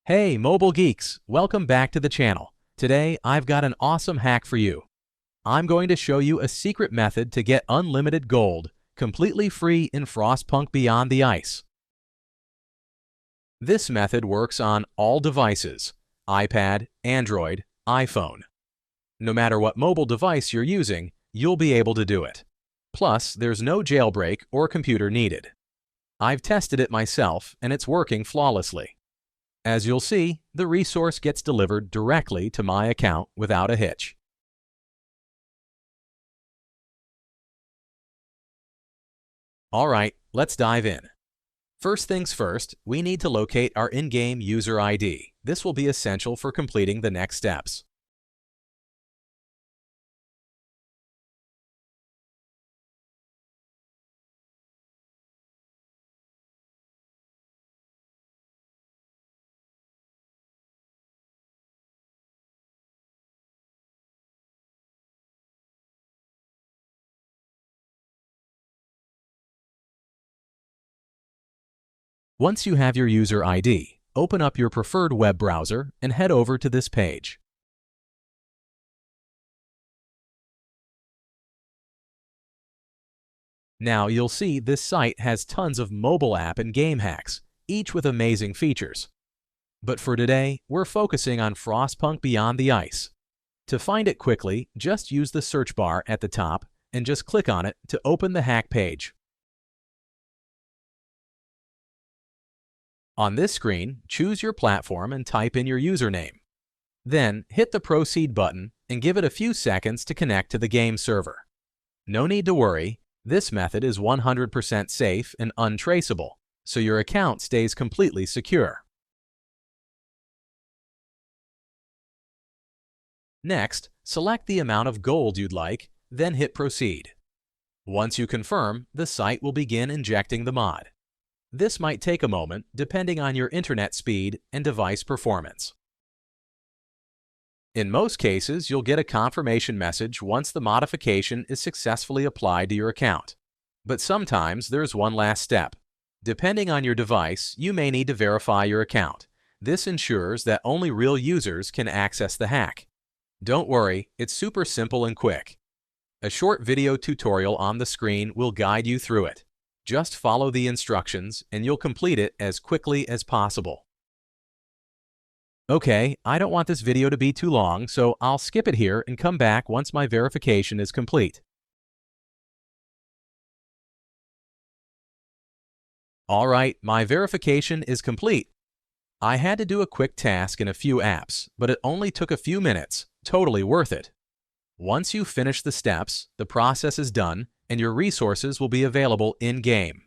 Hey, mobile geeks, welcome back to the channel. Today, I've got an awesome hack for you. I'm going to show you a secret method to get unlimited gold, completely free in Frostpunk Beyond the Ice. This method works on all devices: iPad, Android, iPhone. No matter what mobile device you're using, you'll be able to do it. Plus, there's no jailbreak or computer needed. I've tested it myself, and it's working flawlessly. As you'll see, the resource gets delivered directly to my account without a hitch. Alright, let's dive in. First things first, we need to locate our in-game user ID. This will be essential for completing the next steps. Once you have your user ID, open up your preferred web browser and head over to this page. Now you'll see this site has tons of mobile app and game hacks, each with amazing features. But for today, we're focusing on Frostpunk Beyond the Ice. To find it quickly, just use the search bar at the top and just click on it to open the hack page. On this screen, choose your platform and type in your username. Then, hit the Proceed button and give it a few seconds to connect to the game server. No need to worry, this method is 100% safe and untraceable, so your account stays completely secure. Next, select the amount of gold you'd like, then hit Proceed. Once you confirm, the site will begin injecting the mod. This might take a moment depending on your internet speed and device performance. In most cases, you'll get a confirmation message once the modification is successfully applied to your account. But sometimes there's one last step. Depending on your device, you may need to verify your account. This ensures that only real users can access the hack. Don't worry, it's super simple and quick. A short video tutorial on the screen will guide you through it. Just follow the instructions and you'll complete it as quickly as possible. Okay, I don't want this video to be too long, so I'll skip it here and come back once my verification is complete. Alright, my verification is complete. I had to do a quick task in a few apps, but it only took a few minutes. Totally worth it. Once you finish the steps, the process is done and your resources will be available in-game.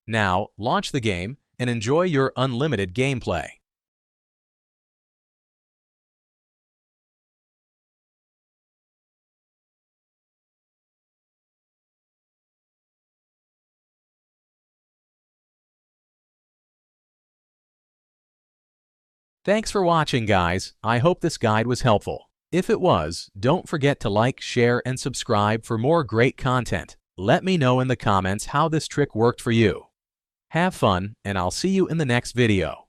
Now, launch the game and enjoy your unlimited gameplay. Thanks for watching, guys. I hope this guide was helpful. If it was, don't forget to like, share, and subscribe for more great content. Let me know in the comments how this trick worked for you. Have fun, and I'll see you in the next video.